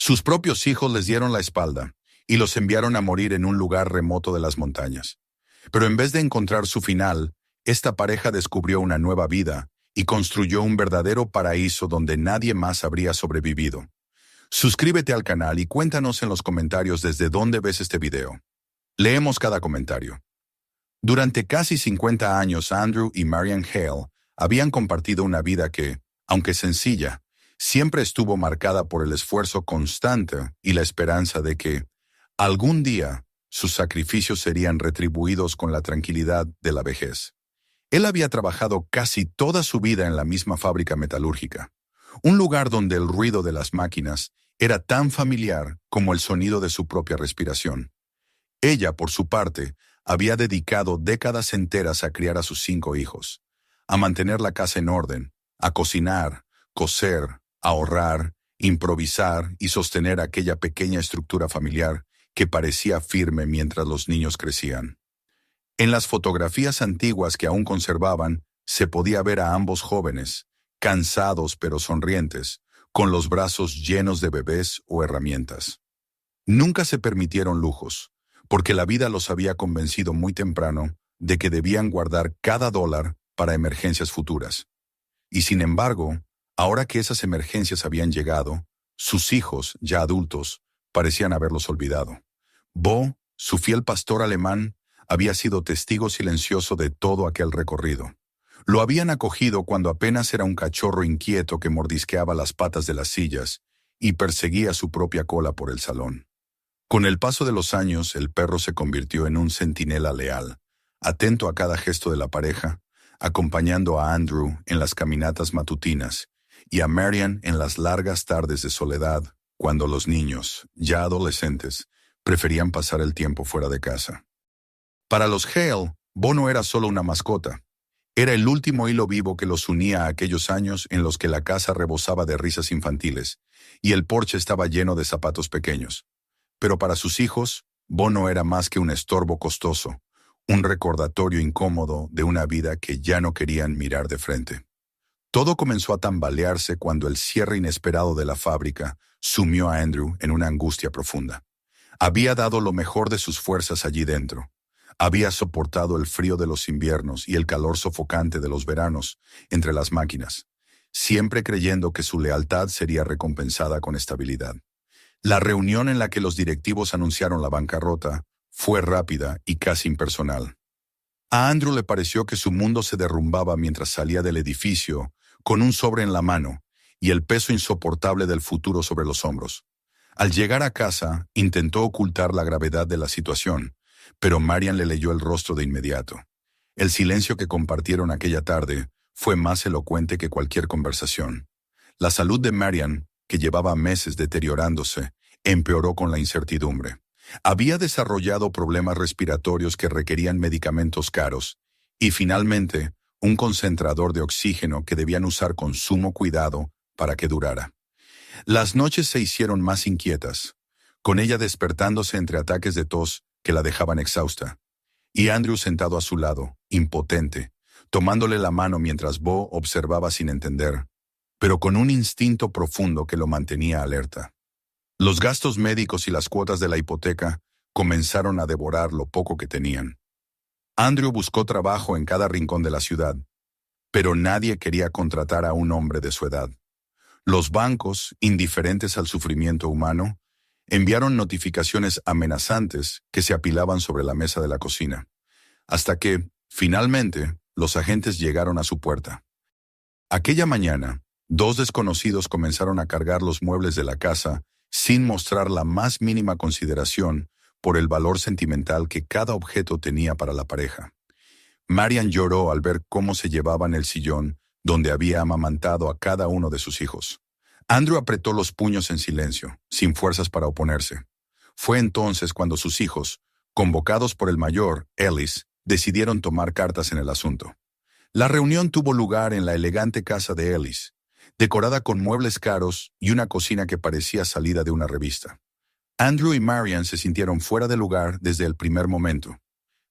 Sus propios hijos les dieron la espalda y los enviaron a morir en un lugar remoto de las montañas. Pero en vez de encontrar su final, esta pareja descubrió una nueva vida y construyó un verdadero paraíso donde nadie más habría sobrevivido. Suscríbete al canal y cuéntanos en los comentarios desde dónde ves este video. Leemos cada comentario. Durante casi 50 años, Andrew y Marian Hale habían compartido una vida que, aunque sencilla, siempre estuvo marcada por el esfuerzo constante y la esperanza de que, algún día, sus sacrificios serían retribuidos con la tranquilidad de la vejez. Él había trabajado casi toda su vida en la misma fábrica metalúrgica, un lugar donde el ruido de las máquinas era tan familiar como el sonido de su propia respiración. Ella, por su parte, había dedicado décadas enteras a criar a sus 5 hijos, a mantener la casa en orden, a cocinar, coser, ahorrar, improvisar y sostener aquella pequeña estructura familiar que parecía firme mientras los niños crecían. En las fotografías antiguas que aún conservaban, se podía ver a ambos jóvenes, cansados pero sonrientes, con los brazos llenos de bebés o herramientas. Nunca se permitieron lujos, porque la vida los había convencido muy temprano de que debían guardar cada dólar para emergencias futuras. Y sin embargo, ahora que esas emergencias habían llegado, sus hijos, ya adultos, parecían haberlos olvidado. Bo, su fiel pastor alemán, había sido testigo silencioso de todo aquel recorrido. Lo habían acogido cuando apenas era un cachorro inquieto que mordisqueaba las patas de las sillas y perseguía su propia cola por el salón. Con el paso de los años, el perro se convirtió en un centinela leal, atento a cada gesto de la pareja, acompañando a Andrew en las caminatas matutinas y a Marian en las largas tardes de soledad, cuando los niños, ya adolescentes, preferían pasar el tiempo fuera de casa. Para los Hale, Bo no era solo una mascota. Era el último hilo vivo que los unía a aquellos años en los que la casa rebosaba de risas infantiles y el porche estaba lleno de zapatos pequeños. Pero para sus hijos, Bo no era más que un estorbo costoso, un recordatorio incómodo de una vida que ya no querían mirar de frente. Todo comenzó a tambalearse cuando el cierre inesperado de la fábrica sumió a Andrew en una angustia profunda. Había dado lo mejor de sus fuerzas allí dentro. Había soportado el frío de los inviernos y el calor sofocante de los veranos entre las máquinas, siempre creyendo que su lealtad sería recompensada con estabilidad. La reunión en la que los directivos anunciaron la bancarrota fue rápida y casi impersonal. A Andrew le pareció que su mundo se derrumbaba mientras salía del edificio con un sobre en la mano y el peso insoportable del futuro sobre los hombros. Al llegar a casa, intentó ocultar la gravedad de la situación, pero Marian le leyó el rostro de inmediato. El silencio que compartieron aquella tarde fue más elocuente que cualquier conversación. La salud de Marian, que llevaba meses deteriorándose, empeoró con la incertidumbre. Había desarrollado problemas respiratorios que requerían medicamentos caros y, finalmente, un concentrador de oxígeno que debían usar con sumo cuidado para que durara. Las noches se hicieron más inquietas, con ella despertándose entre ataques de tos que la dejaban exhausta, y Andrew sentado a su lado, impotente, tomándole la mano mientras Bo observaba sin entender, pero con un instinto profundo que lo mantenía alerta. Los gastos médicos y las cuotas de la hipoteca comenzaron a devorar lo poco que tenían. Andrew buscó trabajo en cada rincón de la ciudad, pero nadie quería contratar a un hombre de su edad. Los bancos, indiferentes al sufrimiento humano, enviaron notificaciones amenazantes que se apilaban sobre la mesa de la cocina, hasta que, finalmente, los agentes llegaron a su puerta. Aquella mañana, 2 desconocidos comenzaron a cargar los muebles de la casa sin mostrar la más mínima consideración por el valor sentimental que cada objeto tenía para la pareja. Marian lloró al ver cómo se llevaban el sillón donde había amamantado a cada uno de sus hijos. Andrew apretó los puños en silencio, sin fuerzas para oponerse. Fue entonces cuando sus hijos, convocados por el mayor, Ellis, decidieron tomar cartas en el asunto. La reunión tuvo lugar en la elegante casa de Ellis, decorada con muebles caros y una cocina que parecía salida de una revista. Andrew y Marian se sintieron fuera de lugar desde el primer momento.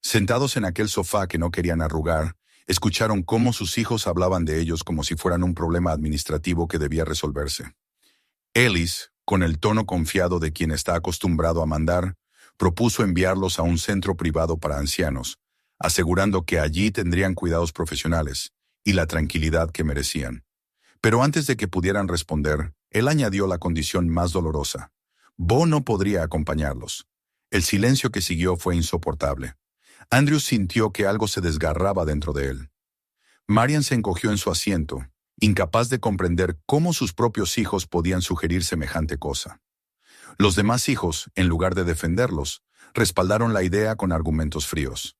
Sentados en aquel sofá que no querían arrugar, escucharon cómo sus hijos hablaban de ellos como si fueran un problema administrativo que debía resolverse. Ellis, con el tono confiado de quien está acostumbrado a mandar, propuso enviarlos a un centro privado para ancianos, asegurando que allí tendrían cuidados profesionales y la tranquilidad que merecían. Pero antes de que pudieran responder, él añadió la condición más dolorosa. Bo no podría acompañarlos. El silencio que siguió fue insoportable. Andrew sintió que algo se desgarraba dentro de él. Marian se encogió en su asiento, incapaz de comprender cómo sus propios hijos podían sugerir semejante cosa. Los demás hijos, en lugar de defenderlos, respaldaron la idea con argumentos fríos.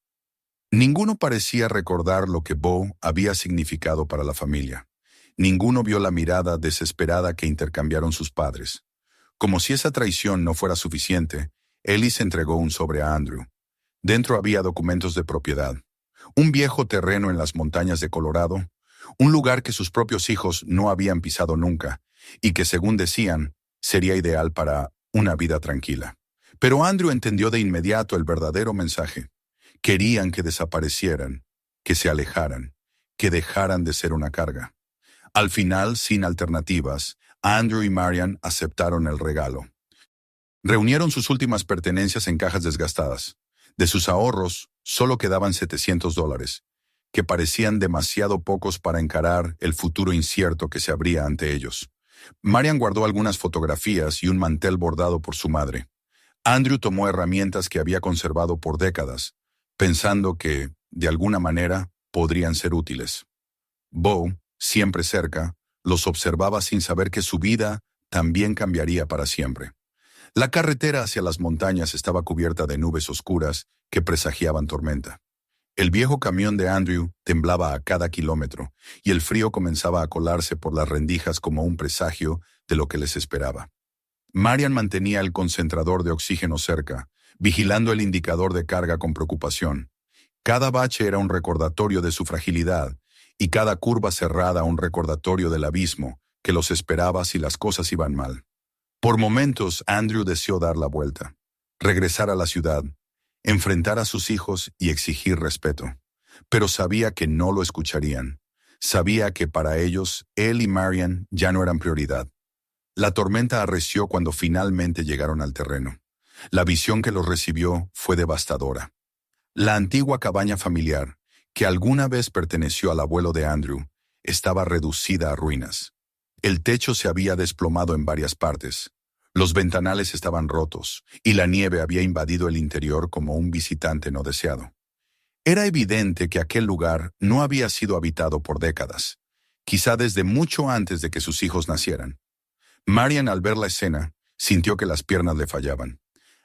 Ninguno parecía recordar lo que Bo había significado para la familia. Ninguno vio la mirada desesperada que intercambiaron sus padres. Como si esa traición no fuera suficiente, Ellis entregó un sobre a Andrew. Dentro había documentos de propiedad. Un viejo terreno en las montañas de Colorado, un lugar que sus propios hijos no habían pisado nunca, y que, según decían, sería ideal para una vida tranquila. Pero Andrew entendió de inmediato el verdadero mensaje. Querían que desaparecieran, que se alejaran, que dejaran de ser una carga. Al final, sin alternativas, Andrew y Marian aceptaron el regalo. Reunieron sus últimas pertenencias en cajas desgastadas. De sus ahorros, solo quedaban $700, que parecían demasiado pocos para encarar el futuro incierto que se abría ante ellos. Marian guardó algunas fotografías y un mantel bordado por su madre. Andrew tomó herramientas que había conservado por décadas, pensando que, de alguna manera, podrían ser útiles. Bo, siempre cerca, los observaba sin saber que su vida también cambiaría para siempre. La carretera hacia las montañas estaba cubierta de nubes oscuras que presagiaban tormenta. El viejo camión de Andrew temblaba a cada kilómetro, y el frío comenzaba a colarse por las rendijas como un presagio de lo que les esperaba. Marian mantenía el concentrador de oxígeno cerca, vigilando el indicador de carga con preocupación. Cada bache era un recordatorio de su fragilidad, y cada curva cerrada un recordatorio del abismo que los esperaba si las cosas iban mal. Por momentos, Andrew deseó dar la vuelta, regresar a la ciudad, enfrentar a sus hijos y exigir respeto. Pero sabía que no lo escucharían. Sabía que para ellos, él y Marian ya no eran prioridad. La tormenta arreció cuando finalmente llegaron al terreno. La visión que los recibió fue devastadora. La antigua cabaña familiar, que alguna vez perteneció al abuelo de Andrew, estaba reducida a ruinas. El techo se había desplomado en varias partes. Los ventanales estaban rotos, y la nieve había invadido el interior como un visitante no deseado. Era evidente que aquel lugar no había sido habitado por décadas, quizá desde mucho antes de que sus hijos nacieran. Marian, al ver la escena, sintió que las piernas le fallaban.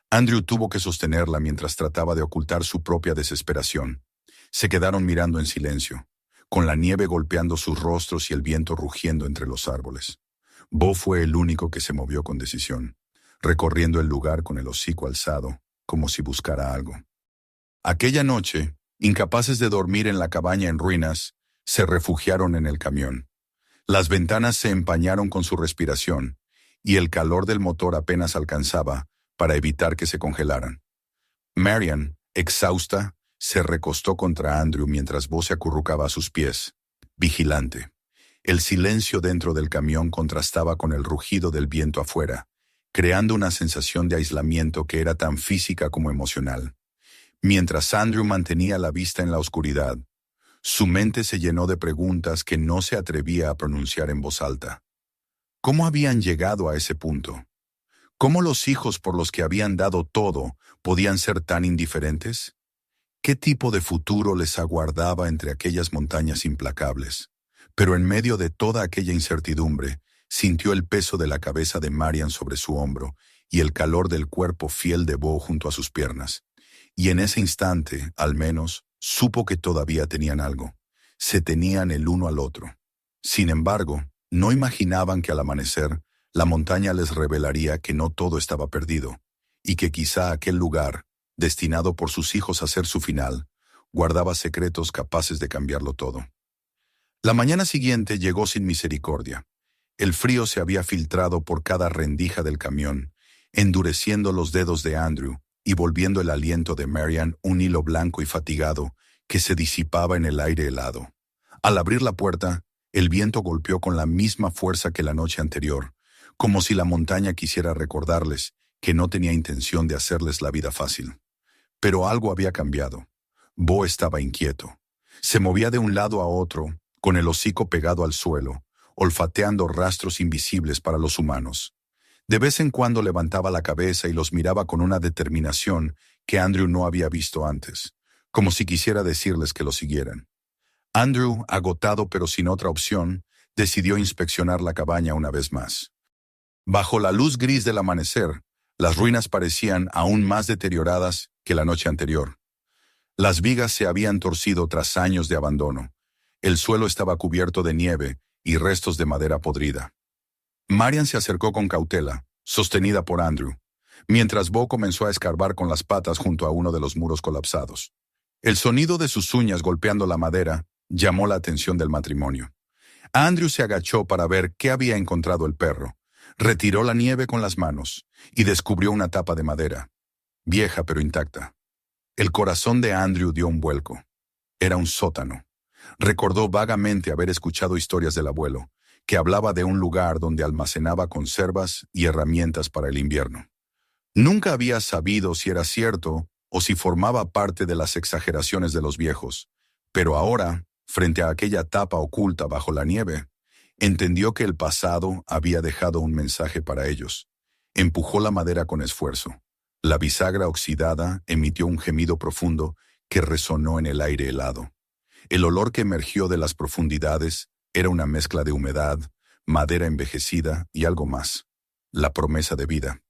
Andrew tuvo que sostenerla mientras trataba de ocultar su propia desesperación. Se quedaron mirando en silencio, con la nieve golpeando sus rostros y el viento rugiendo entre los árboles. Bo fue el único que se movió con decisión, recorriendo el lugar con el hocico alzado, como si buscara algo. Aquella noche, incapaces de dormir en la cabaña en ruinas, se refugiaron en el camión. Las ventanas se empañaron con su respiración, y el calor del motor apenas alcanzaba para evitar que se congelaran. Marian, exhausta, se recostó contra Andrew mientras Bo se acurrucaba a sus pies, vigilante. El silencio dentro del camión contrastaba con el rugido del viento afuera, creando una sensación de aislamiento que era tan física como emocional. Mientras Andrew mantenía la vista en la oscuridad, su mente se llenó de preguntas que no se atrevía a pronunciar en voz alta. ¿Cómo habían llegado a ese punto? ¿Cómo los hijos por los que habían dado todo podían ser tan indiferentes? ¿Qué tipo de futuro les aguardaba entre aquellas montañas implacables? Pero en medio de toda aquella incertidumbre, sintió el peso de la cabeza de Marian sobre su hombro y el calor del cuerpo fiel de Bo junto a sus piernas. Y en ese instante, al menos, supo que todavía tenían algo. Se tenían el uno al otro. Sin embargo, no imaginaban que al amanecer, la montaña les revelaría que no todo estaba perdido, y que quizá aquel lugar, destinado por sus hijos a ser su final, guardaba secretos capaces de cambiarlo todo. La mañana siguiente llegó sin misericordia. El frío se había filtrado por cada rendija del camión, endureciendo los dedos de Andrew y volviendo el aliento de Marian un hilo blanco y fatigado que se disipaba en el aire helado. Al abrir la puerta, el viento golpeó con la misma fuerza que la noche anterior, como si la montaña quisiera recordarles que no tenía intención de hacerles la vida fácil. Pero algo había cambiado. Bo estaba inquieto. Se movía de un lado a otro, con el hocico pegado al suelo, olfateando rastros invisibles para los humanos. De vez en cuando levantaba la cabeza y los miraba con una determinación que Andrew no había visto antes, como si quisiera decirles que lo siguieran. Andrew, agotado pero sin otra opción, decidió inspeccionar la cabaña una vez más. Bajo la luz gris del amanecer, las ruinas parecían aún más deterioradas que la noche anterior. Las vigas se habían torcido tras años de abandono. El suelo estaba cubierto de nieve y restos de madera podrida. Marian se acercó con cautela, sostenida por Andrew, mientras Bo comenzó a escarbar con las patas junto a uno de los muros colapsados. El sonido de sus uñas golpeando la madera llamó la atención del matrimonio. Andrew se agachó para ver qué había encontrado el perro. Retiró la nieve con las manos y descubrió una tapa de madera, vieja pero intacta. El corazón de Andrew dio un vuelco. Era un sótano. Recordó vagamente haber escuchado historias del abuelo, que hablaba de un lugar donde almacenaba conservas y herramientas para el invierno. Nunca había sabido si era cierto o si formaba parte de las exageraciones de los viejos, pero ahora, frente a aquella tapa oculta bajo la nieve, entendió que el pasado había dejado un mensaje para ellos. Empujó la madera con esfuerzo. La bisagra oxidada emitió un gemido profundo que resonó en el aire helado. El olor que emergió de las profundidades era una mezcla de humedad, madera envejecida y algo más: la promesa de vida.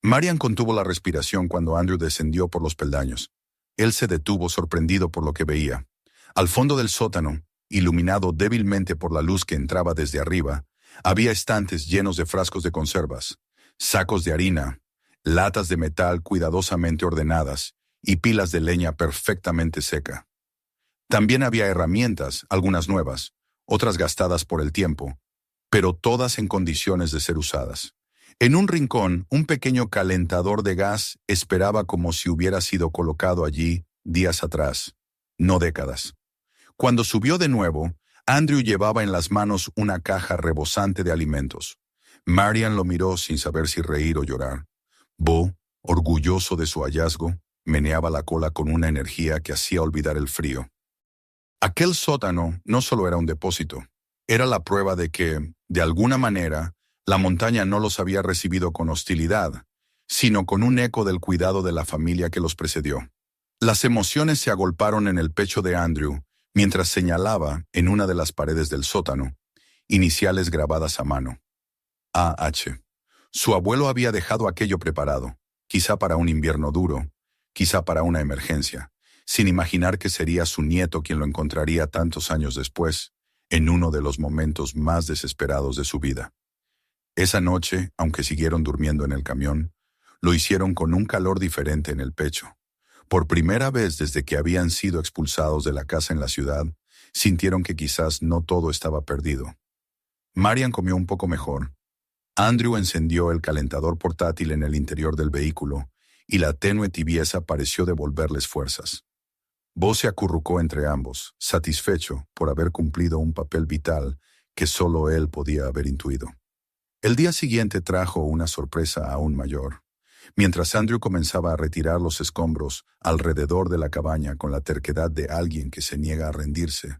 Marian contuvo la respiración cuando Andrew descendió por los peldaños. Él se detuvo sorprendido por lo que veía. Al fondo del sótano, iluminado débilmente por la luz que entraba desde arriba, había estantes llenos de frascos de conservas, sacos de harina, latas de metal cuidadosamente ordenadas y pilas de leña perfectamente seca. También había herramientas, algunas nuevas, otras gastadas por el tiempo, pero todas en condiciones de ser usadas. En un rincón, un pequeño calentador de gas esperaba como si hubiera sido colocado allí días atrás, no décadas. Cuando subió de nuevo, Andrew llevaba en las manos una caja rebosante de alimentos. Marian lo miró sin saber si reír o llorar. Bo, orgulloso de su hallazgo, meneaba la cola con una energía que hacía olvidar el frío. Aquel sótano no solo era un depósito, era la prueba de que, de alguna manera, la montaña no los había recibido con hostilidad, sino con un eco del cuidado de la familia que los precedió. Las emociones se agolparon en el pecho de Andrew mientras señalaba, en una de las paredes del sótano, iniciales grabadas a mano: A.H. Su abuelo había dejado aquello preparado, quizá para un invierno duro, quizá para una emergencia, sin imaginar que sería su nieto quien lo encontraría tantos años después, en uno de los momentos más desesperados de su vida. Esa noche, aunque siguieron durmiendo en el camión, lo hicieron con un calor diferente en el pecho. Por primera vez desde que habían sido expulsados de la casa en la ciudad, sintieron que quizás no todo estaba perdido. Marian comió un poco mejor. Andrew encendió el calentador portátil en el interior del vehículo y la tenue tibieza pareció devolverles fuerzas. Bo se acurrucó entre ambos, satisfecho por haber cumplido un papel vital que solo él podía haber intuido. El día siguiente trajo una sorpresa aún mayor. Mientras Andrew comenzaba a retirar los escombros alrededor de la cabaña con la terquedad de alguien que se niega a rendirse,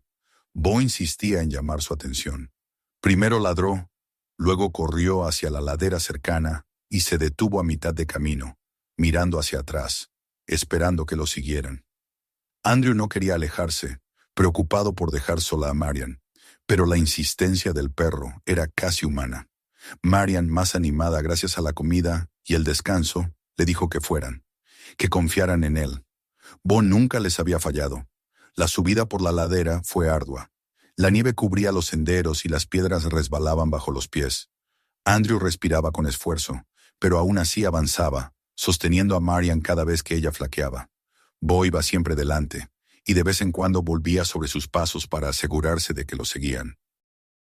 Bo insistía en llamar su atención. Primero ladró, luego corrió hacia la ladera cercana y se detuvo a mitad de camino, mirando hacia atrás, esperando que lo siguieran. Andrew no quería alejarse, preocupado por dejar sola a Marian, pero la insistencia del perro era casi humana. Marian, más animada gracias a la comida y el descanso, le dijo que fueran, que confiaran en él. Bo nunca les había fallado. La subida por la ladera fue ardua. La nieve cubría los senderos y las piedras resbalaban bajo los pies. Andrew respiraba con esfuerzo, pero aún así avanzaba, sosteniendo a Marian cada vez que ella flaqueaba. Bo iba siempre delante, y de vez en cuando volvía sobre sus pasos para asegurarse de que lo seguían.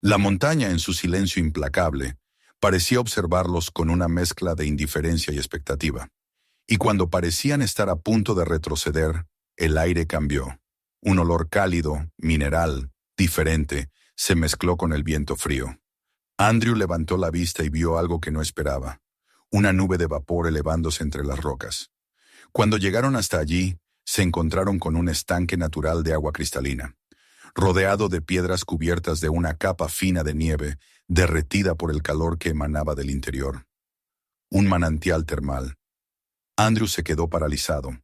La montaña, en su silencio implacable, parecía observarlos con una mezcla de indiferencia y expectativa. Y cuando parecían estar a punto de retroceder, el aire cambió. Un olor cálido, mineral, diferente, se mezcló con el viento frío. Andrew levantó la vista y vio algo que no esperaba, una nube de vapor elevándose entre las rocas. Cuando llegaron hasta allí, se encontraron con un estanque natural de agua cristalina, rodeado de piedras cubiertas de una capa fina de nieve derretida por el calor que emanaba del interior. Un manantial termal. Andrew se quedó paralizado.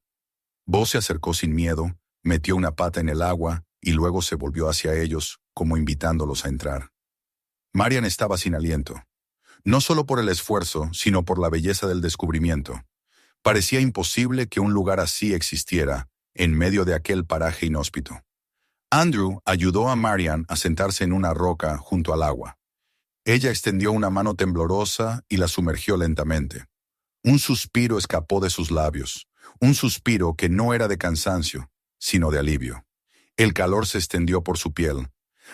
Bo se acercó sin miedo, metió una pata en el agua y luego se volvió hacia ellos, como invitándolos a entrar. Marian estaba sin aliento, no solo por el esfuerzo, sino por la belleza del descubrimiento. Parecía imposible que un lugar así existiera, en medio de aquel paraje inhóspito. Andrew ayudó a Marian a sentarse en una roca junto al agua. Ella extendió una mano temblorosa y la sumergió lentamente. Un suspiro escapó de sus labios, un suspiro que no era de cansancio, sino de alivio. El calor se extendió por su piel,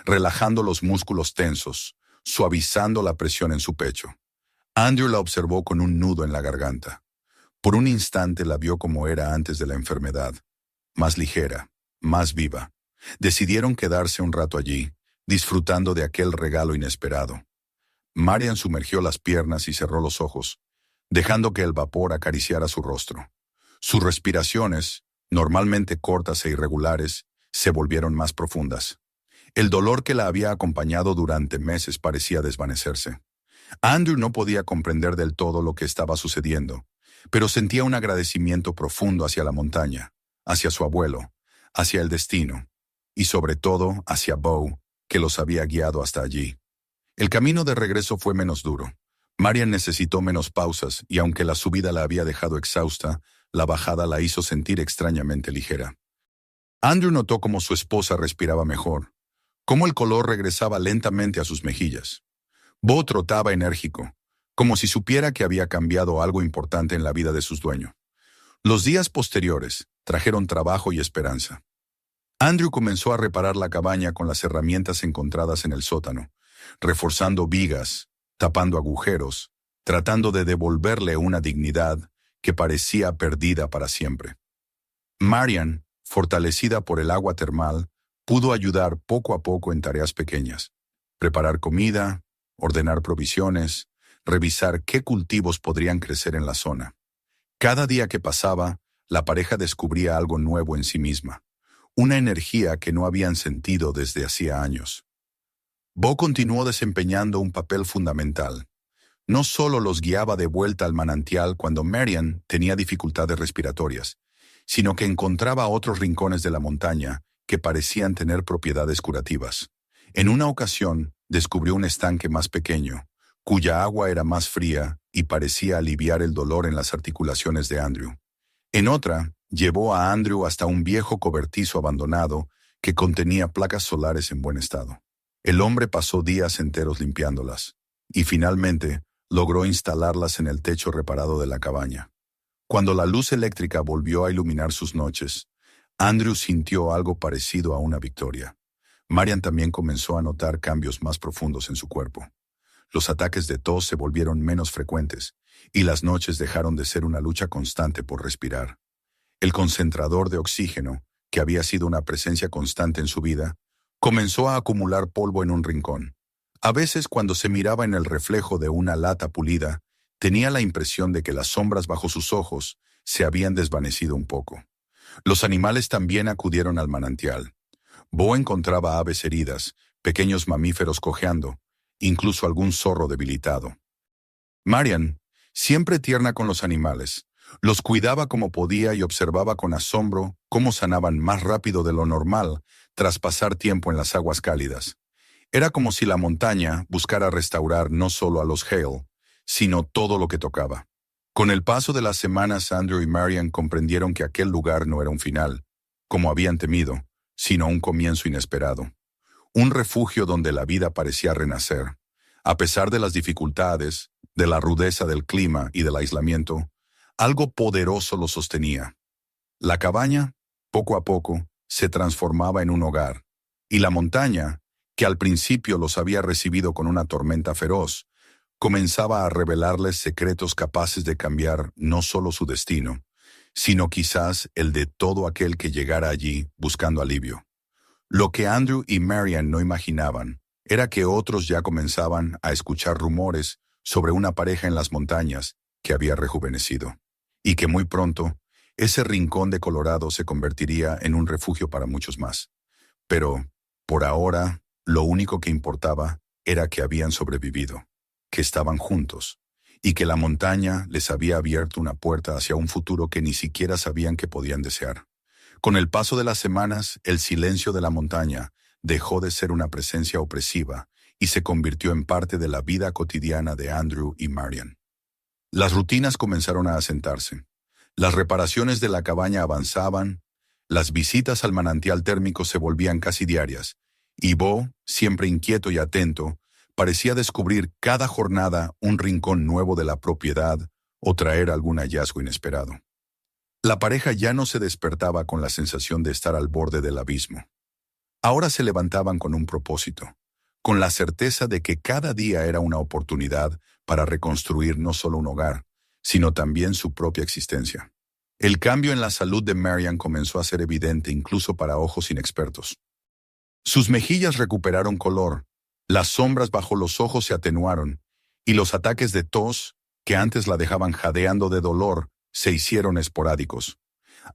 relajando los músculos tensos, suavizando la presión en su pecho. Andrew la observó con un nudo en la garganta. Por un instante la vio como era antes de la enfermedad, más ligera, más viva. Decidieron quedarse un rato allí, disfrutando de aquel regalo inesperado. Marian sumergió las piernas y cerró los ojos, dejando que el vapor acariciara su rostro. Sus respiraciones, normalmente cortas e irregulares, se volvieron más profundas. El dolor que la había acompañado durante meses parecía desvanecerse. Andrew no podía comprender del todo lo que estaba sucediendo, pero sentía un agradecimiento profundo hacia la montaña, hacia su abuelo, hacia el destino, y sobre todo hacia Bo, que los había guiado hasta allí. El camino de regreso fue menos duro. Marian necesitó menos pausas y aunque la subida la había dejado exhausta, la bajada la hizo sentir extrañamente ligera. Andrew notó cómo su esposa respiraba mejor, cómo el color regresaba lentamente a sus mejillas. Bo trotaba enérgico, como si supiera que había cambiado algo importante en la vida de sus dueños. Los días posteriores trajeron trabajo y esperanza. Andrew comenzó a reparar la cabaña con las herramientas encontradas en el sótano, reforzando vigas, tapando agujeros, tratando de devolverle una dignidad que parecía perdida para siempre. Marian, fortalecida por el agua termal, pudo ayudar poco a poco en tareas pequeñas: preparar comida, ordenar provisiones, revisar qué cultivos podrían crecer en la zona. Cada día que pasaba, la pareja descubría algo nuevo en sí misma, una energía que no habían sentido desde hacía años. Bo continuó desempeñando un papel fundamental. No solo los guiaba de vuelta al manantial cuando Marian tenía dificultades respiratorias, sino que encontraba otros rincones de la montaña que parecían tener propiedades curativas. En una ocasión, descubrió un estanque más pequeño, cuya agua era más fría y parecía aliviar el dolor en las articulaciones de Andrew. En otra, llevó a Andrew hasta un viejo cobertizo abandonado que contenía placas solares en buen estado. El hombre pasó días enteros limpiándolas, y finalmente logró instalarlas en el techo reparado de la cabaña. Cuando la luz eléctrica volvió a iluminar sus noches, Andrew sintió algo parecido a una victoria. Marian también comenzó a notar cambios más profundos en su cuerpo. Los ataques de tos se volvieron menos frecuentes, y las noches dejaron de ser una lucha constante por respirar. El concentrador de oxígeno, que había sido una presencia constante en su vida, comenzó a acumular polvo en un rincón. A veces, cuando se miraba en el reflejo de una lata pulida, tenía la impresión de que las sombras bajo sus ojos se habían desvanecido un poco. Los animales también acudieron al manantial. Bo encontraba aves heridas, pequeños mamíferos cojeando, incluso algún zorro debilitado. Marian, siempre tierna con los animales, los cuidaba como podía y observaba con asombro cómo sanaban más rápido de lo normal tras pasar tiempo en las aguas cálidas. Era como si la montaña buscara restaurar no solo a los Hale, sino todo lo que tocaba. Con el paso de las semanas, Andrew y Marian comprendieron que aquel lugar no era un final, como habían temido, sino un comienzo inesperado. Un refugio donde la vida parecía renacer. A pesar de las dificultades, de la rudeza del clima y del aislamiento, algo poderoso lo sostenía. La cabaña, poco a poco, se transformaba en un hogar, y la montaña, que al principio los había recibido con una tormenta feroz, comenzaba a revelarles secretos capaces de cambiar no solo su destino, sino quizás el de todo aquel que llegara allí buscando alivio. Lo que Andrew y Marian no imaginaban era que otros ya comenzaban a escuchar rumores sobre una pareja en las montañas que había rejuvenecido, y que muy pronto ese rincón de Colorado se convertiría en un refugio para muchos más. Pero, por ahora, lo único que importaba era que habían sobrevivido, que estaban juntos, y que la montaña les había abierto una puerta hacia un futuro que ni siquiera sabían que podían desear. Con el paso de las semanas, el silencio de la montaña dejó de ser una presencia opresiva y se convirtió en parte de la vida cotidiana de Andrew y Marian. Las rutinas comenzaron a asentarse. Las reparaciones de la cabaña avanzaban, las visitas al manantial térmico se volvían casi diarias, y Bo, siempre inquieto y atento, parecía descubrir cada jornada un rincón nuevo de la propiedad o traer algún hallazgo inesperado. La pareja ya no se despertaba con la sensación de estar al borde del abismo. Ahora se levantaban con un propósito, con la certeza de que cada día era una oportunidad para reconstruir no solo un hogar, sino también su propia existencia. El cambio en la salud de Marian comenzó a ser evidente incluso para ojos inexpertos. Sus mejillas recuperaron color, las sombras bajo los ojos se atenuaron, y los ataques de tos, que antes la dejaban jadeando de dolor, se hicieron esporádicos.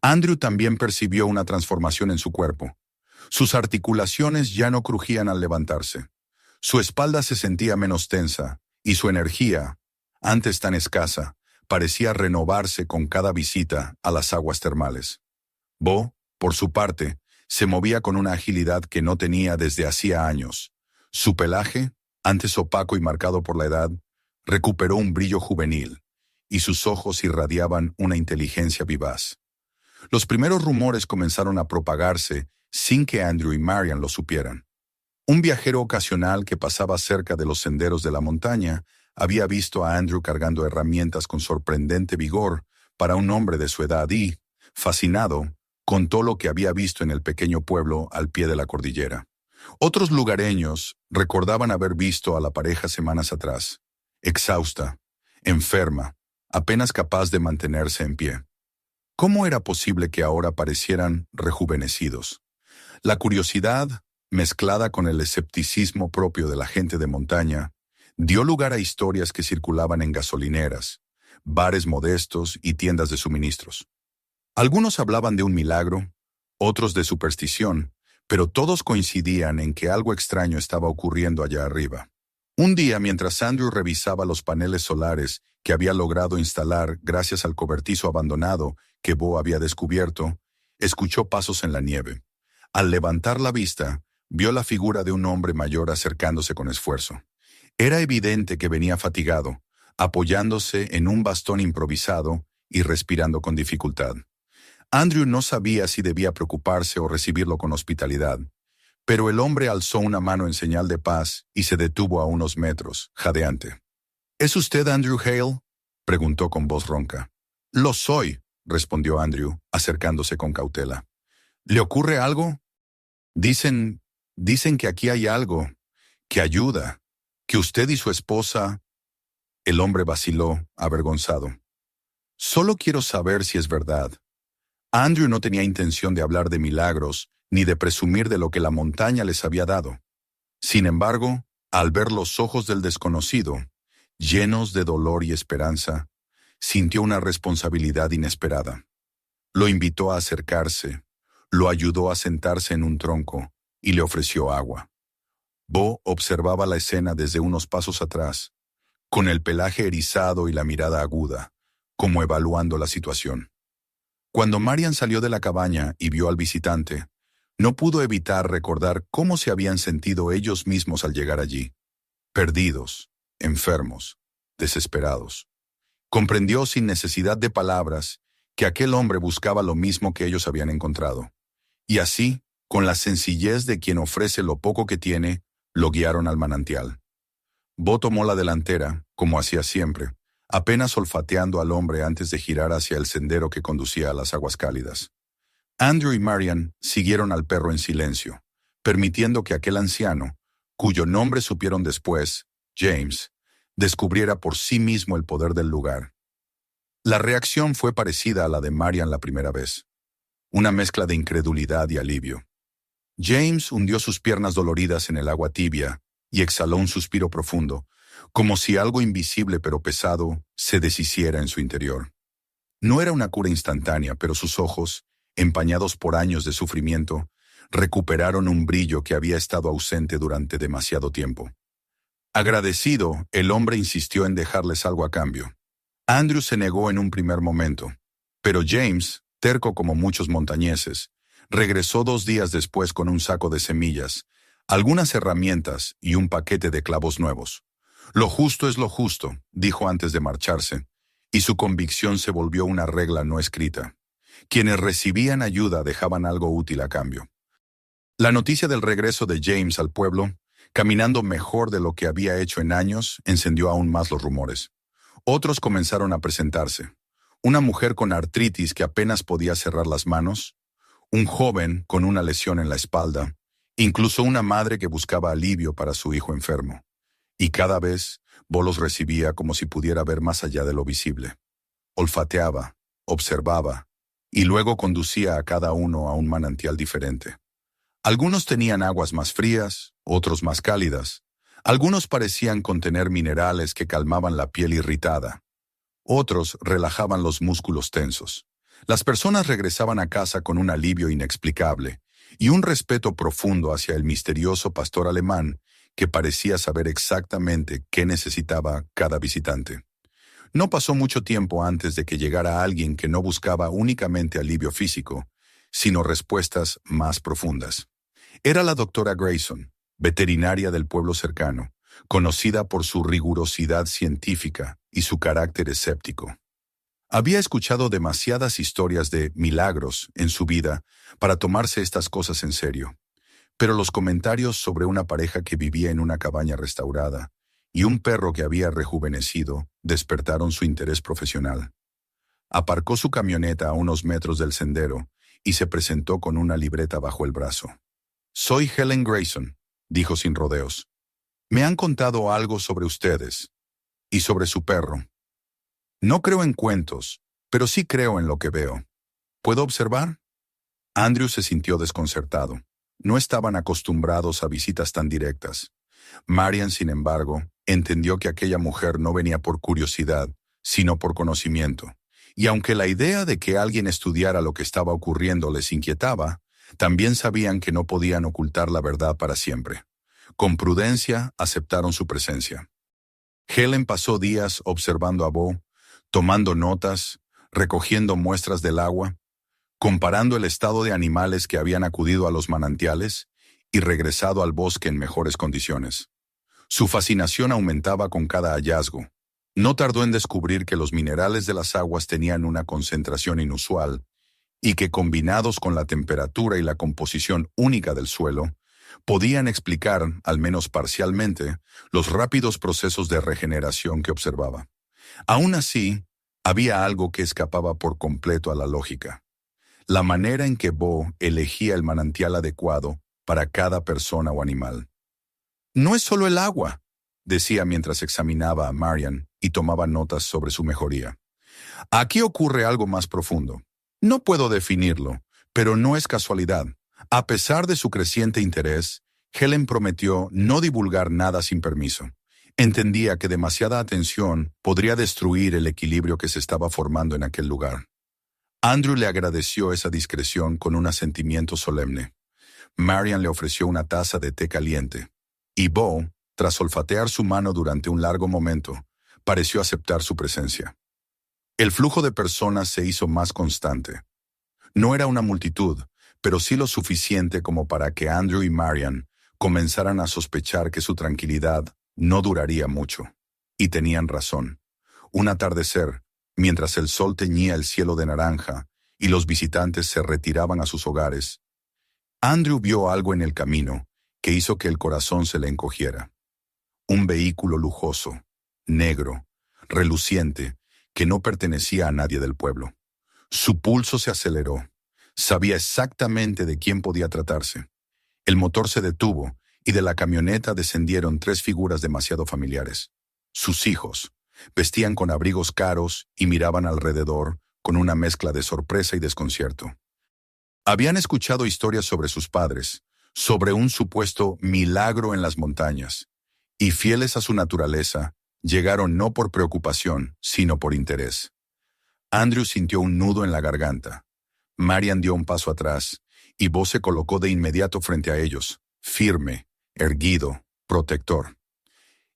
Andrew también percibió una transformación en su cuerpo. Sus articulaciones ya no crujían al levantarse. Su espalda se sentía menos tensa, y su energía, antes tan escasa, parecía renovarse con cada visita a las aguas termales. Bo, por su parte, se movía con una agilidad que no tenía desde hacía años. Su pelaje, antes opaco y marcado por la edad, recuperó un brillo juvenil, y sus ojos irradiaban una inteligencia vivaz. Los primeros rumores comenzaron a propagarse sin que Andrew y Marian lo supieran. Un viajero ocasional que pasaba cerca de los senderos de la montaña había visto a Andrew cargando herramientas con sorprendente vigor para un hombre de su edad y, fascinado, contó lo que había visto en el pequeño pueblo al pie de la cordillera. Otros lugareños recordaban haber visto a la pareja semanas atrás, exhausta, enferma, apenas capaz de mantenerse en pie. ¿Cómo era posible que ahora parecieran rejuvenecidos? La curiosidad, mezclada con el escepticismo propio de la gente de montaña, dio lugar a historias que circulaban en gasolineras, bares modestos y tiendas de suministros. Algunos hablaban de un milagro, otros de superstición, pero todos coincidían en que algo extraño estaba ocurriendo allá arriba. Un día, mientras Andrew revisaba los paneles solares que había logrado instalar gracias al cobertizo abandonado que Bo había descubierto, escuchó pasos en la nieve. Al levantar la vista, vio la figura de un hombre mayor acercándose con esfuerzo. Era evidente que venía fatigado, apoyándose en un bastón improvisado y respirando con dificultad. Andrew no sabía si debía preocuparse o recibirlo con hospitalidad, pero el hombre alzó una mano en señal de paz y se detuvo a unos metros, jadeante. ¿Es usted Andrew Hale?, preguntó con voz ronca. Lo soy, respondió Andrew, acercándose con cautela. ¿Le ocurre algo? Dicen que aquí hay algo, que ayuda, que usted y su esposa... El hombre vaciló, avergonzado. Solo quiero saber si es verdad. Andrew no tenía intención de hablar de milagros, ni de presumir de lo que la montaña les había dado. Sin embargo, al ver los ojos del desconocido, llenos de dolor y esperanza, sintió una responsabilidad inesperada. Lo invitó a acercarse, lo ayudó a sentarse en un tronco y le ofreció agua. Bo observaba la escena desde unos pasos atrás, con el pelaje erizado y la mirada aguda, como evaluando la situación. Cuando Marian salió de la cabaña y vio al visitante, no pudo evitar recordar cómo se habían sentido ellos mismos al llegar allí. Perdidos, enfermos, desesperados. Comprendió sin necesidad de palabras que aquel hombre buscaba lo mismo que ellos habían encontrado. Y así, con la sencillez de quien ofrece lo poco que tiene, lo guiaron al manantial. Bo tomó la delantera, como hacía siempre, apenas olfateando al hombre antes de girar hacia el sendero que conducía a las aguas cálidas. Andrew y Marian siguieron al perro en silencio, permitiendo que aquel anciano, cuyo nombre supieron después, James, descubriera por sí mismo el poder del lugar. La reacción fue parecida a la de Marian la primera vez, una mezcla de incredulidad y alivio. James hundió sus piernas doloridas en el agua tibia y exhaló un suspiro profundo, como si algo invisible pero pesado se deshiciera en su interior. No era una cura instantánea, pero sus ojos, empañados por años de sufrimiento, recuperaron un brillo que había estado ausente durante demasiado tiempo. Agradecido, el hombre insistió en dejarles algo a cambio. Andrew se negó en un primer momento, pero James, terco como muchos montañeses, regresó 2 días después con un saco de semillas, algunas herramientas y un paquete de clavos nuevos. Lo justo es lo justo, dijo antes de marcharse, y su convicción se volvió una regla no escrita. Quienes recibían ayuda dejaban algo útil a cambio. La noticia del regreso de James al pueblo, caminando mejor de lo que había hecho en años, encendió aún más los rumores. Otros comenzaron a presentarse. Una mujer con artritis que apenas podía cerrar las manos, un joven con una lesión en la espalda, incluso una madre que buscaba alivio para su hijo enfermo. Y cada vez, Bo los recibía como si pudiera ver más allá de lo visible. Olfateaba, observaba, y luego conducía a cada uno a un manantial diferente. Algunos tenían aguas más frías, otros más cálidas. Algunos parecían contener minerales que calmaban la piel irritada. Otros relajaban los músculos tensos. Las personas regresaban a casa con un alivio inexplicable y un respeto profundo hacia el misterioso pastor alemán que parecía saber exactamente qué necesitaba cada visitante. No pasó mucho tiempo antes de que llegara alguien que no buscaba únicamente alivio físico, sino respuestas más profundas. Era la doctora Grayson, veterinaria del pueblo cercano, conocida por su rigurosidad científica y su carácter escéptico. Había escuchado demasiadas historias de milagros en su vida para tomarse estas cosas en serio, pero los comentarios sobre una pareja que vivía en una cabaña restaurada y un perro que había rejuvenecido despertaron su interés profesional. Aparcó su camioneta a unos metros del sendero y se presentó con una libreta bajo el brazo. «Soy Helen Grayson», dijo sin rodeos. «Me han contado algo sobre ustedes y sobre su perro. No creo en cuentos, pero sí creo en lo que veo. ¿Puedo observar?» Andrew se sintió desconcertado. No estaban acostumbrados a visitas tan directas. Marian, sin embargo, entendió que aquella mujer no venía por curiosidad, sino por conocimiento. Y aunque la idea de que alguien estudiara lo que estaba ocurriendo les inquietaba, también sabían que no podían ocultar la verdad para siempre. Con prudencia aceptaron su presencia. Helen pasó días observando a Bo, tomando notas, recogiendo muestras del agua, comparando el estado de animales que habían acudido a los manantiales y regresado al bosque en mejores condiciones. Su fascinación aumentaba con cada hallazgo. No tardó en descubrir que los minerales de las aguas tenían una concentración inusual y que, combinados con la temperatura y la composición única del suelo, podían explicar, al menos parcialmente, los rápidos procesos de regeneración que observaba. Aún así, había algo que escapaba por completo a la lógica. La manera en que Bo elegía el manantial adecuado para cada persona o animal. «No es solo el agua», decía mientras examinaba a Marian y tomaba notas sobre su mejoría. «Aquí ocurre algo más profundo. No puedo definirlo, pero no es casualidad. A pesar de su creciente interés, Helen prometió no divulgar nada sin permiso. Entendía que demasiada atención podría destruir el equilibrio que se estaba formando en aquel lugar. Andrew le agradeció esa discreción con un asentimiento solemne. Marian le ofreció una taza de té caliente, y Bo, tras olfatear su mano durante un largo momento, pareció aceptar su presencia. El flujo de personas se hizo más constante. No era una multitud, pero sí lo suficiente como para que Andrew y Marian comenzaran a sospechar que su tranquilidad no duraría mucho. Y tenían razón. Un atardecer, mientras el sol teñía el cielo de naranja y los visitantes se retiraban a sus hogares, Andrew vio algo en el camino que hizo que el corazón se le encogiera. Un vehículo lujoso, negro, reluciente, que no pertenecía a nadie del pueblo. Su pulso se aceleró. Sabía exactamente de quién podía tratarse. El motor se detuvo y de la camioneta descendieron 3 figuras demasiado familiares. Sus hijos. Vestían con abrigos caros y miraban alrededor con una mezcla de sorpresa y desconcierto. Habían escuchado historias sobre sus padres, sobre un supuesto milagro en las montañas, y fieles a su naturaleza, llegaron no por preocupación, sino por interés. Andrew sintió un nudo en la garganta. Marian dio un paso atrás, y Bo se colocó de inmediato frente a ellos, firme, erguido, protector.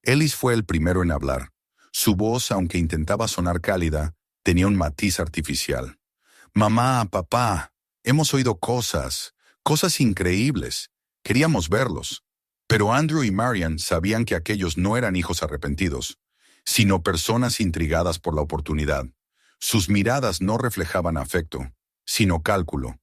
Ellis fue el primero en hablar. Su voz, aunque intentaba sonar cálida, tenía un matiz artificial. «Mamá, papá, hemos oído cosas increíbles. Queríamos verlos». Pero Andrew y Marian sabían que aquellos no eran hijos arrepentidos, sino personas intrigadas por la oportunidad. Sus miradas no reflejaban afecto, sino cálculo.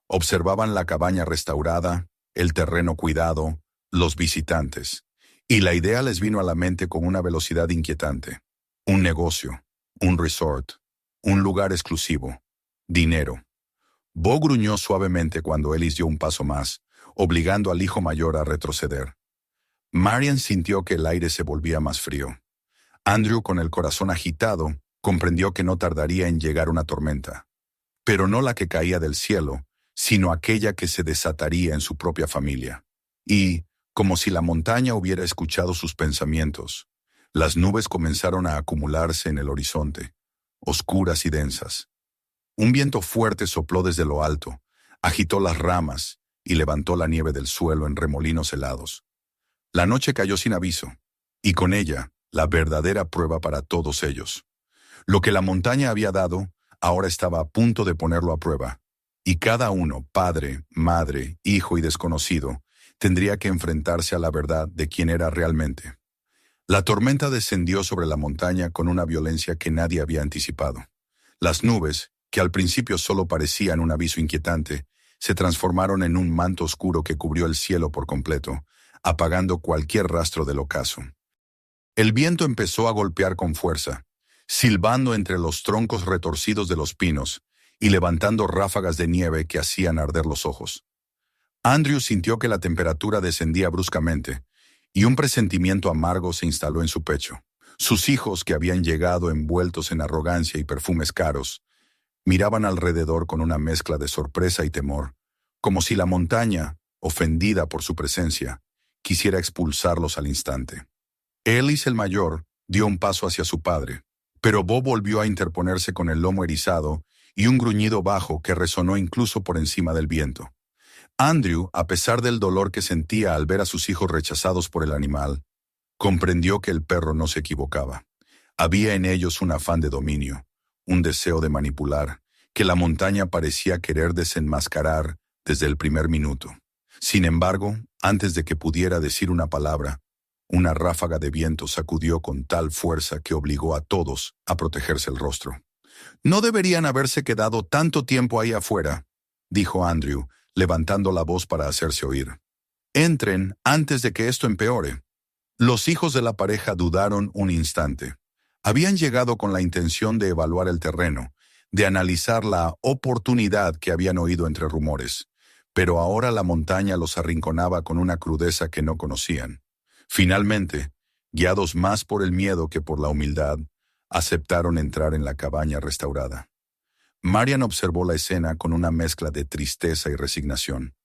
Observaban la cabaña restaurada, el terreno cuidado, los visitantes. Y la idea les vino a la mente con una velocidad inquietante. Un negocio, un resort, un lugar exclusivo, dinero. Bo gruñó suavemente cuando Ellis dio un paso más, obligando al hijo mayor a retroceder. Marian sintió que el aire se volvía más frío. Andrew, con el corazón agitado, comprendió que no tardaría en llegar una tormenta. Pero no la que caía del cielo, sino aquella que se desataría en su propia familia. Y, como si la montaña hubiera escuchado sus pensamientos, las nubes comenzaron a acumularse en el horizonte, oscuras y densas. Un viento fuerte sopló desde lo alto, agitó las ramas y levantó la nieve del suelo en remolinos helados. La noche cayó sin aviso, y con ella, la verdadera prueba para todos ellos. Lo que la montaña había dado, ahora estaba a punto de ponerlo a prueba, y cada uno, padre, madre, hijo y desconocido, tendría que enfrentarse a la verdad de quién era realmente. La tormenta descendió sobre la montaña con una violencia que nadie había anticipado. Las nubes, que al principio solo parecían un aviso inquietante, se transformaron en un manto oscuro que cubrió el cielo por completo, apagando cualquier rastro del ocaso. El viento empezó a golpear con fuerza, silbando entre los troncos retorcidos de los pinos y levantando ráfagas de nieve que hacían arder los ojos. Andrew sintió que la temperatura descendía bruscamente, y un presentimiento amargo se instaló en su pecho. Sus hijos, que habían llegado envueltos en arrogancia y perfumes caros, miraban alrededor con una mezcla de sorpresa y temor, como si la montaña, ofendida por su presencia, quisiera expulsarlos al instante. Ellis, el mayor, dio un paso hacia su padre, pero Bo volvió a interponerse con el lomo erizado y un gruñido bajo que resonó incluso por encima del viento. Andrew, a pesar del dolor que sentía al ver a sus hijos rechazados por el animal, comprendió que el perro no se equivocaba. Había en ellos un afán de dominio, un deseo de manipular, que la montaña parecía querer desenmascarar desde el primer minuto. Sin embargo, antes de que pudiera decir una palabra, una ráfaga de viento sacudió con tal fuerza que obligó a todos a protegerse el rostro. «No deberían haberse quedado tanto tiempo ahí afuera», dijo Andrew, levantando la voz para hacerse oír. «Entren antes de que esto empeore». Los hijos de la pareja dudaron un instante. Habían llegado con la intención de evaluar el terreno, de analizar la oportunidad que habían oído entre rumores, pero ahora la montaña los arrinconaba con una crudeza que no conocían. Finalmente, guiados más por el miedo que por la humildad, aceptaron entrar en la cabaña restaurada. Marian observó la escena con una mezcla de tristeza y resignación.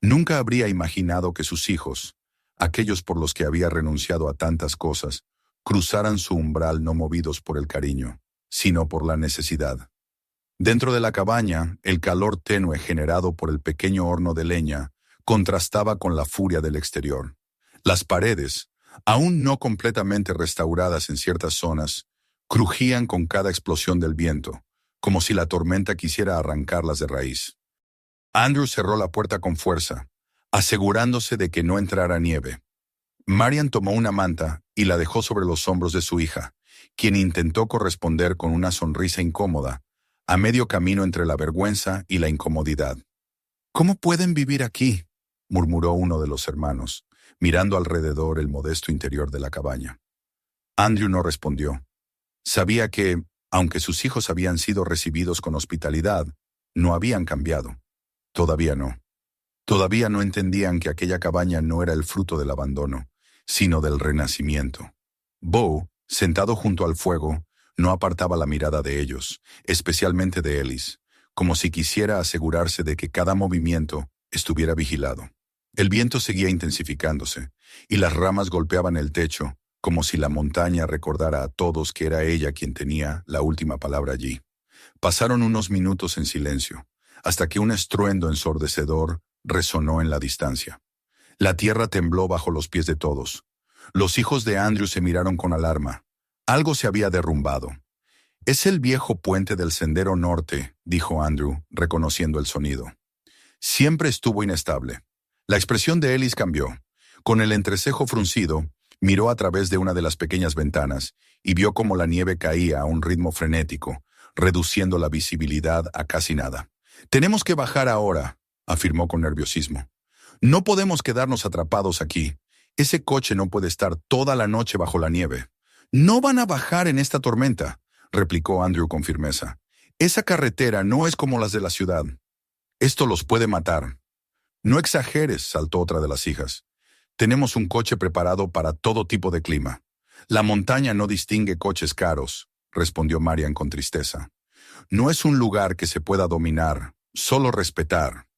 Nunca habría imaginado que sus hijos, aquellos por los que había renunciado a tantas cosas, cruzaran su umbral no movidos por el cariño, sino por la necesidad. Dentro de la cabaña, el calor tenue generado por el pequeño horno de leña contrastaba con la furia del exterior. Las paredes, aún no completamente restauradas en ciertas zonas, crujían con cada explosión del viento, como si la tormenta quisiera arrancarlas de raíz. Andrew cerró la puerta con fuerza, asegurándose de que no entrara nieve. Marian tomó una manta y la dejó sobre los hombros de su hija, quien intentó corresponder con una sonrisa incómoda, a medio camino entre la vergüenza y la incomodidad. «¿Cómo pueden vivir aquí?», murmuró uno de los hermanos, mirando alrededor el modesto interior de la cabaña. Andrew no respondió. Sabía que, aunque sus hijos habían sido recibidos con hospitalidad, no habían cambiado. Todavía no. Todavía no entendían que aquella cabaña no era el fruto del abandono, sino del renacimiento. Bo, sentado junto al fuego, no apartaba la mirada de ellos, especialmente de Ellis, como si quisiera asegurarse de que cada movimiento estuviera vigilado. El viento seguía intensificándose, y las ramas golpeaban el techo, como si la montaña recordara a todos que era ella quien tenía la última palabra allí. Pasaron unos minutos en silencio, hasta que un estruendo ensordecedor resonó en la distancia. La tierra tembló bajo los pies de todos. Los hijos de Andrew se miraron con alarma. Algo se había derrumbado. «Es el viejo puente del Sendero Norte», dijo Andrew, reconociendo el sonido. Siempre estuvo inestable. La expresión de Ellis cambió. Con el entrecejo fruncido, miró a través de una de las pequeñas ventanas y vio cómo la nieve caía a un ritmo frenético, reduciendo la visibilidad a casi nada. «Tenemos que bajar ahora», afirmó con nerviosismo. «No podemos quedarnos atrapados aquí. Ese coche no puede estar toda la noche bajo la nieve». «No van a bajar en esta tormenta», replicó Andrew con firmeza. «Esa carretera no es como las de la ciudad. Esto los puede matar». «No exageres», saltó otra de las hijas. «Tenemos un coche preparado para todo tipo de clima. La montaña no distingue coches caros», respondió Marian con tristeza. «No es un lugar que se pueda dominar, solo respetar».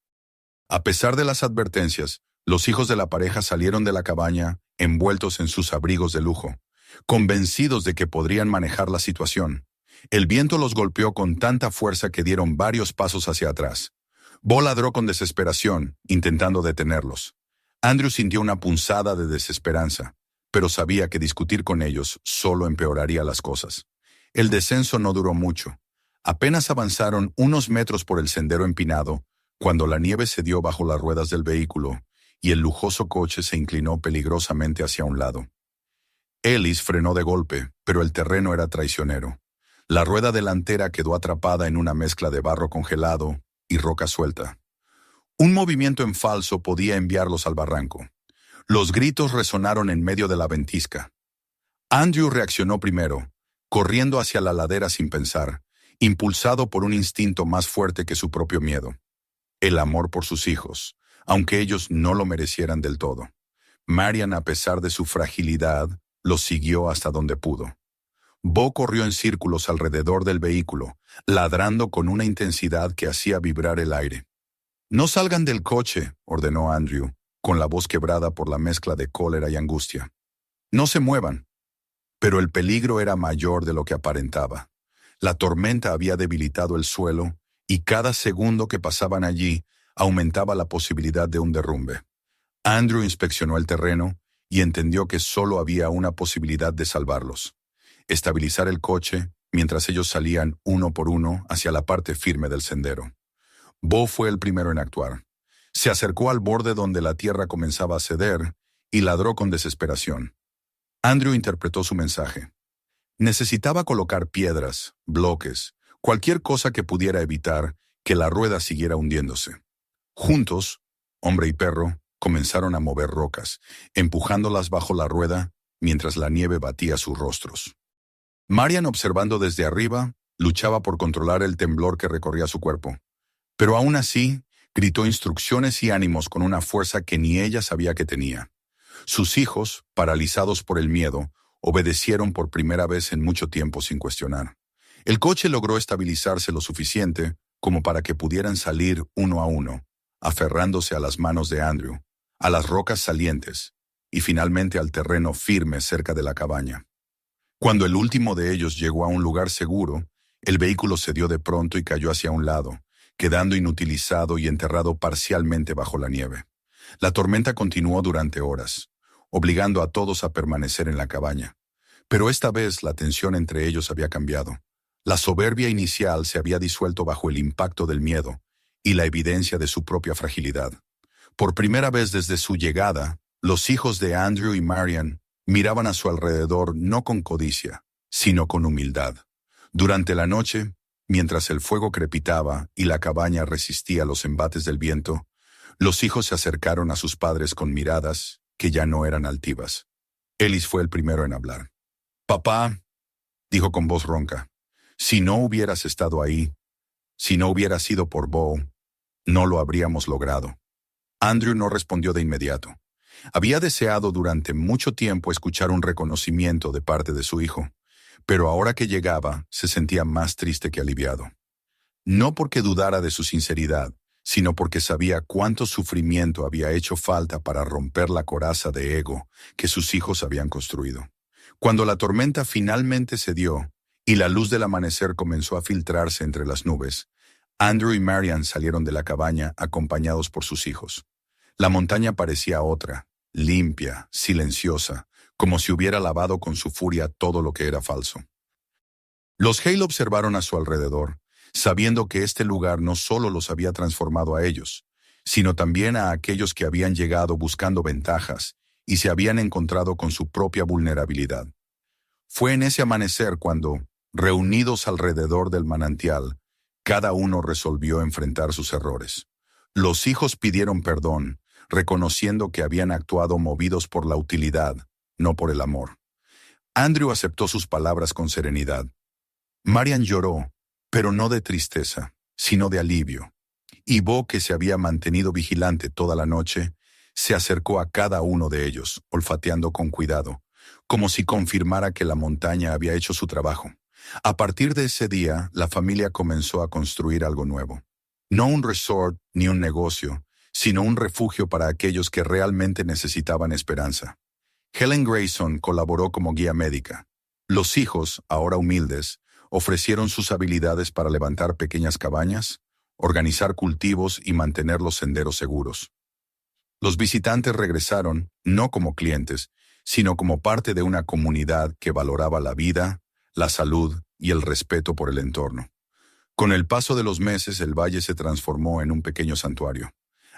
A pesar de las advertencias, los hijos de la pareja salieron de la cabaña envueltos en sus abrigos de lujo, convencidos de que podrían manejar la situación. El viento los golpeó con tanta fuerza que dieron varios pasos hacia atrás. Bo ladró con desesperación, intentando detenerlos. Andrew sintió una punzada de desesperanza, pero sabía que discutir con ellos solo empeoraría las cosas. El descenso no duró mucho. Apenas avanzaron unos metros por el sendero empinado, cuando la nieve cedió bajo las ruedas del vehículo y el lujoso coche se inclinó peligrosamente hacia un lado. Ellis frenó de golpe, pero el terreno era traicionero. La rueda delantera quedó atrapada en una mezcla de barro congelado y roca suelta. Un movimiento en falso podía enviarlos al barranco. Los gritos resonaron en medio de la ventisca. Andrew reaccionó primero, corriendo hacia la ladera sin pensar, impulsado por un instinto más fuerte que su propio miedo. El amor por sus hijos, aunque ellos no lo merecieran del todo. Marian, a pesar de su fragilidad, los siguió hasta donde pudo. Bo corrió en círculos alrededor del vehículo, ladrando con una intensidad que hacía vibrar el aire. «No salgan del coche», ordenó Andrew, con la voz quebrada por la mezcla de cólera y angustia. «No se muevan». Pero el peligro era mayor de lo que aparentaba. La tormenta había debilitado el suelo, y cada segundo que pasaban allí aumentaba la posibilidad de un derrumbe. Andrew inspeccionó el terreno y entendió que solo había una posibilidad de salvarlos: estabilizar el coche mientras ellos salían uno por uno hacia la parte firme del sendero. Bo fue el primero en actuar. Se acercó al borde donde la tierra comenzaba a ceder y ladró con desesperación. Andrew interpretó su mensaje. Necesitaba colocar piedras, bloques, cualquier cosa que pudiera evitar que la rueda siguiera hundiéndose. Juntos, hombre y perro, comenzaron a mover rocas, empujándolas bajo la rueda mientras la nieve batía sus rostros. Marian, observando desde arriba, luchaba por controlar el temblor que recorría su cuerpo. Pero aún así, gritó instrucciones y ánimos con una fuerza que ni ella sabía que tenía. Sus hijos, paralizados por el miedo, obedecieron por primera vez en mucho tiempo sin cuestionar. El coche logró estabilizarse lo suficiente como para que pudieran salir uno a uno, aferrándose a las manos de Andrew, a las rocas salientes y finalmente al terreno firme cerca de la cabaña. Cuando el último de ellos llegó a un lugar seguro, el vehículo cedió de pronto y cayó hacia un lado, quedando inutilizado y enterrado parcialmente bajo la nieve. La tormenta continuó durante horas, obligando a todos a permanecer en la cabaña. Pero esta vez la tensión entre ellos había cambiado. La soberbia inicial se había disuelto bajo el impacto del miedo y la evidencia de su propia fragilidad. Por primera vez desde su llegada, los hijos de Andrew y Marian miraban a su alrededor no con codicia, sino con humildad. Durante la noche, mientras el fuego crepitaba y la cabaña resistía los embates del viento, los hijos se acercaron a sus padres con miradas que ya no eran altivas. Ellis fue el primero en hablar. «Papá», dijo con voz ronca, «si no hubieras estado ahí, si no hubiera sido por Bo, no lo habríamos logrado». Andrew no respondió de inmediato. Había deseado durante mucho tiempo escuchar un reconocimiento de parte de su hijo, pero ahora que llegaba se sentía más triste que aliviado. No porque dudara de su sinceridad, sino porque sabía cuánto sufrimiento había hecho falta para romper la coraza de ego que sus hijos habían construido. Cuando la tormenta finalmente cedió y la luz del amanecer comenzó a filtrarse entre las nubes, Andrew y Marian salieron de la cabaña acompañados por sus hijos. La montaña parecía otra, limpia, silenciosa, como si hubiera lavado con su furia todo lo que era falso. Los Hale observaron a su alrededor, sabiendo que este lugar no solo los había transformado a ellos, sino también a aquellos que habían llegado buscando ventajas y se habían encontrado con su propia vulnerabilidad. Fue en ese amanecer cuando, reunidos alrededor del manantial, cada uno resolvió enfrentar sus errores. Los hijos pidieron perdón, reconociendo que habían actuado movidos por la utilidad, no por el amor. Andrew aceptó sus palabras con serenidad. Marian lloró, pero no de tristeza, sino de alivio. Y Bo, que se había mantenido vigilante toda la noche, se acercó a cada uno de ellos, olfateando con cuidado, como si confirmara que la montaña había hecho su trabajo. A partir de ese día, la familia comenzó a construir algo nuevo. No un resort ni un negocio, sino un refugio para aquellos que realmente necesitaban esperanza. Helen Grayson colaboró como guía médica. Los hijos, ahora humildes, ofrecieron sus habilidades para levantar pequeñas cabañas, organizar cultivos y mantener los senderos seguros. Los visitantes regresaron, no como clientes, sino como parte de una comunidad que valoraba la vida, la salud y el respeto por el entorno. Con el paso de los meses, el valle se transformó en un pequeño santuario.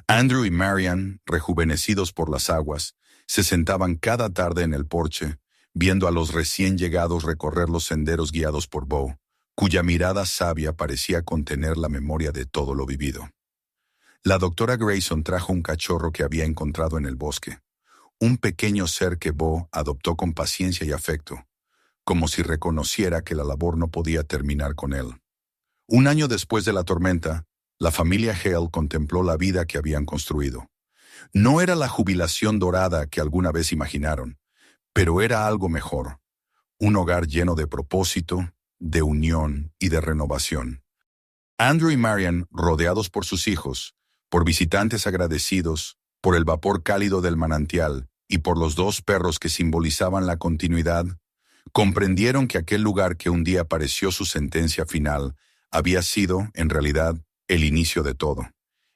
Andrew y Marian, rejuvenecidos por las aguas, se sentaban cada tarde en el porche, viendo a los recién llegados recorrer los senderos guiados por Bo, cuya mirada sabia parecía contener la memoria de todo lo vivido. La doctora Grayson trajo un cachorro que había encontrado en el bosque, un pequeño ser que Bo adoptó con paciencia y afecto, como si reconociera que la labor no podía terminar con él. Un año después de la tormenta, la familia Hale contempló la vida que habían construido. No era la jubilación dorada que alguna vez imaginaron, pero era algo mejor, un hogar lleno de propósito, de unión y de renovación. Andrew y Marian, rodeados por sus hijos, por visitantes agradecidos, por el vapor cálido del manantial y por los dos perros que simbolizaban la continuidad, comprendieron que aquel lugar que un día pareció su sentencia final había sido, en realidad, el inicio de todo.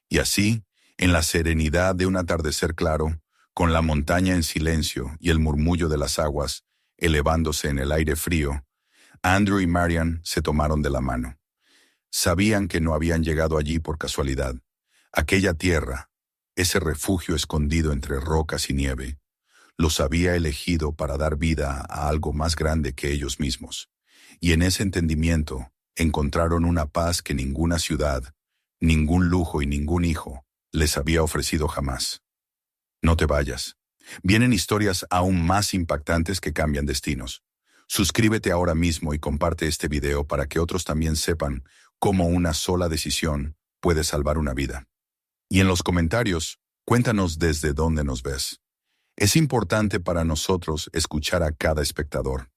Y así, en la serenidad de un atardecer claro, con la montaña en silencio y el murmullo de las aguas elevándose en el aire frío, Andrew y Marian se tomaron de la mano. Sabían que no habían llegado allí por casualidad. Aquella tierra, ese refugio escondido entre rocas y nieve, los había elegido para dar vida a algo más grande que ellos mismos. Y en ese entendimiento encontraron una paz que ninguna ciudad, ningún lujo y ningún hijo les había ofrecido jamás. No te vayas. Vienen historias aún más impactantes que cambian destinos. Suscríbete ahora mismo y comparte este video para que otros también sepan cómo una sola decisión puede salvar una vida. Y en los comentarios, cuéntanos desde dónde nos ves. Es importante para nosotros escuchar a cada espectador.